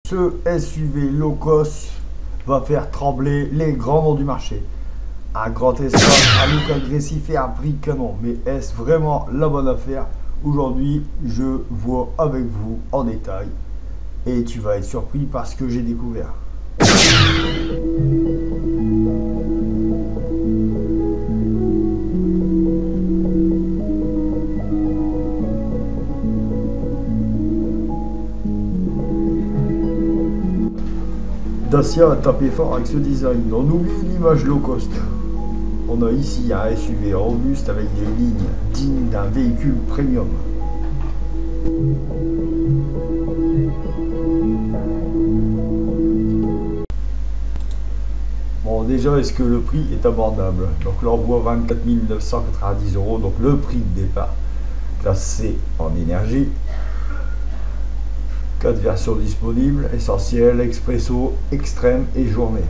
Ce SUV low cost va faire trembler les grands noms du marché. Un grand espace, un look agressif et un prix canon. Mais est-ce vraiment la bonne affaire? Aujourd'hui, je vois avec vous en détail. Et tu vas être surpris parce que j'ai découvert. Dacia a tapé fort avec ce design. On oublie l'image low cost. On a ici un SUV robuste avec des lignes dignes d'un véhicule premium. Bon, déjà, est-ce que le prix est abordable? Donc là, on voit 24 990 €, donc le prix de départ, classé en énergie. 4 versions disponibles, essentiel, expresso, extrême et journée.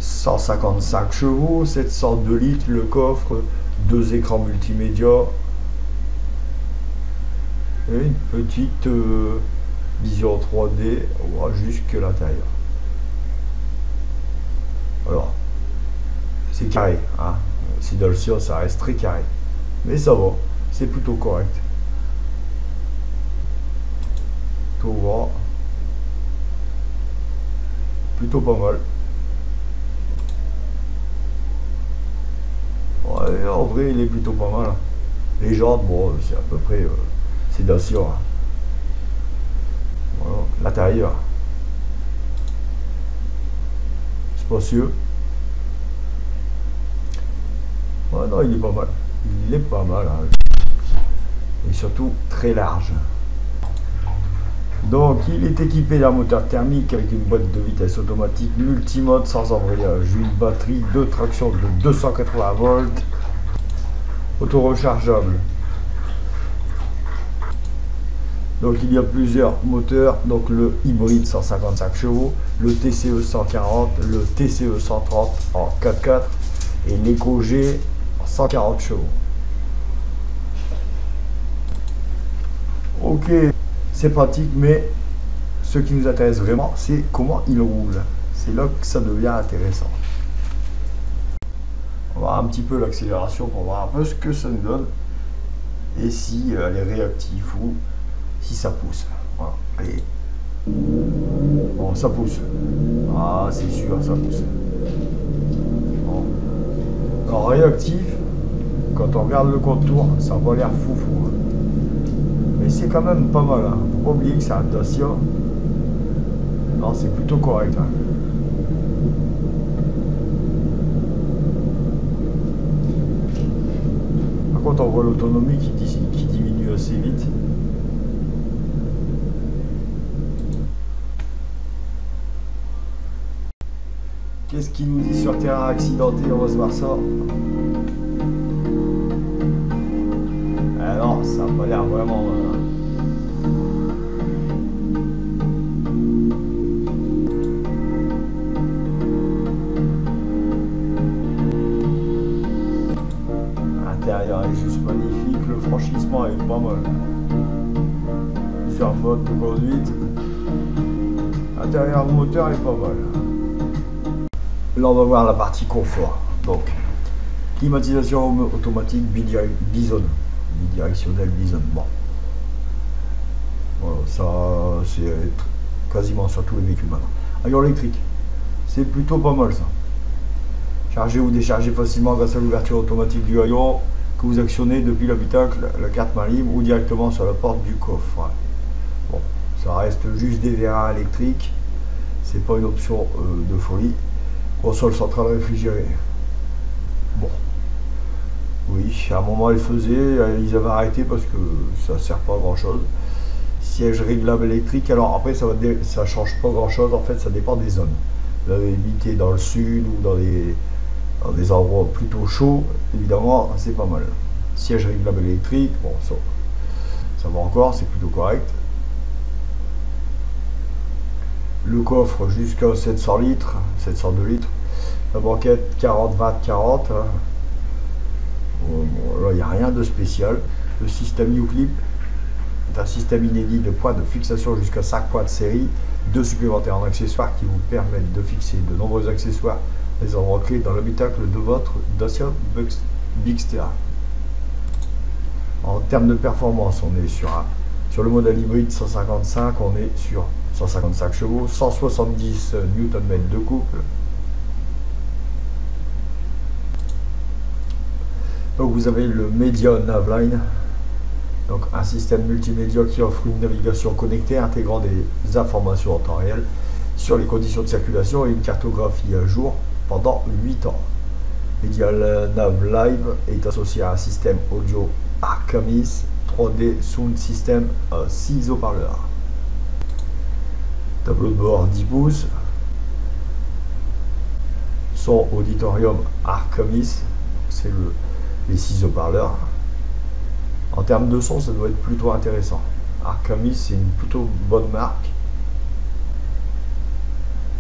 155 chevaux, 702 litres, le coffre, 2 écrans multimédia et une petite vision 3D jusque l'intérieur. Alors, c'est carré, hein. Si Dacia, ça reste très carré, mais ça va, c'est plutôt correct. Tout va, plutôt pas mal. Ouais, en vrai, il est plutôt pas mal. Les jantes, bon, c'est à peu près, c'est Dacia. Voilà, l'intérieur, spacieux. Ouais, non, il est pas mal. Il est pas mal, hein. Et surtout très large. Donc, il est équipé d'un moteur thermique avec une boîte de vitesse automatique multimode sans embrayage, une batterie de traction de 280 volts, auto-rechargeable. Donc, il y a plusieurs moteurs, donc le hybride 155 chevaux, le TCE 140, le TCE 130 en 4x4 et l'Eco G 140 chevaux. Ok, c'est pratique, mais ce qui nous intéresse vraiment, c'est comment il roule. C'est là que ça devient intéressant. On va voir un petit peu l'accélération pour voir un peu ce que ça nous donne et si elle est réactive ou si ça pousse. Voilà. Allez. Bon, ça pousse. Ah, c'est sûr, ça pousse. Bon. En réactif, quand on regarde le contour, ça n'a pas l'air foufou. Hein. Mais c'est quand même pas mal. Hein. Faut pas oublier que c'est un Dacia. Non, c'est plutôt correct. Hein. Par contre, on voit l'autonomie qui diminue assez vite. Qu'est-ce qu'il nous dit sur terrain accidenté? On va se voir ça. Alors, ça n'a pas l'air vraiment... L'intérieur est juste magnifique, le franchissement est pas mal. Sur mode de conduite, l'intérieur du moteur est pas mal. Là, on va voir la partie confort. Donc, climatisation automatique Bison, bidirectionnel Bison. Bon, voilà, ça c'est quasiment sur tous les véhicules maintenant. Ailleurs électrique, c'est plutôt pas mal ça. Charger ou décharger facilement grâce à l'ouverture automatique du haillon que vous actionnez depuis l'habitacle, la carte main libre ou directement sur la porte du coffre. Bon, ça reste juste des vérins électriques, c'est pas une option de folie. Console centrale réfrigérée. Bon, oui, à un moment ils avaient arrêté parce que ça sert pas à grand chose. Siège réglable électrique, alors après ça change pas grand chose, en fait ça dépend des zones. Vous avez habité dans le sud ou dans des endroits plutôt chauds, évidemment c'est pas mal. Siège réglable électrique, bon ça va encore, c'est plutôt correct. Le coffre jusqu'à 700 litres, 702 litres. La banquette 40, 20, 40. Hein. Bon, là, il n'y a rien de spécial. Le système Uclip, un système inédit de points de fixation jusqu'à 5 points de série, 2 supplémentaires en accessoires qui vous permettent de fixer de nombreux accessoires les endroits clés dans l'habitacle de votre Dacia Bigster. En termes de performance, on est sur le modèle hybride 155, on est sur 155 chevaux, 170 Nm de couple. Donc vous avez le Media Navline, donc un système multimédia qui offre une navigation connectée intégrant des informations en temps réel sur les conditions de circulation et une cartographie à jour pendant 8 ans. Media Nav Live est associé à un système audio Arcamis 3D Sound System à 6 haut-parleurs. Tableau de bord 10 pouces. Son auditorium Arcamis, c'est les 6 haut-parleurs. En termes de son, ça doit être plutôt intéressant. Arcamis, c'est une plutôt bonne marque.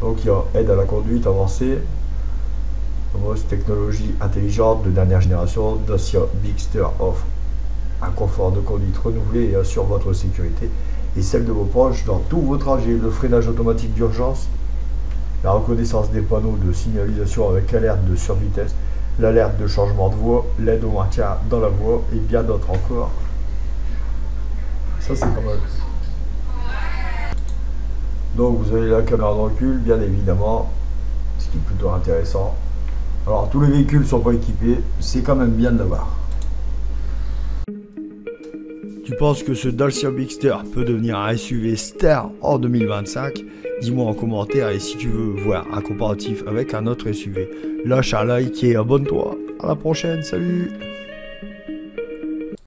Donc il y a aide à la conduite avancée, nombreuses technologies intelligentes de dernière génération. Dacia Bigster offre un confort de conduite renouvelé et assure votre sécurité et celle de vos proches dans tous vos trajets. Le freinage automatique d'urgence, la reconnaissance des panneaux de signalisation avec alerte de survitesse, l'alerte de changement de voie, l'aide au maintien dans la voie et bien d'autres encore. Ça c'est pas mal. Donc vous avez la caméra de recul, bien évidemment, ce qui est plutôt intéressant. Alors tous les véhicules ne sont pas équipés, c'est quand même bien de l'avoir. Tu penses que ce Dacia Bigster peut devenir un SUV star en 2025? Dis-moi en commentaire, et si tu veux voir un comparatif avec un autre SUV, lâche un like et abonne-toi. À la prochaine, salut!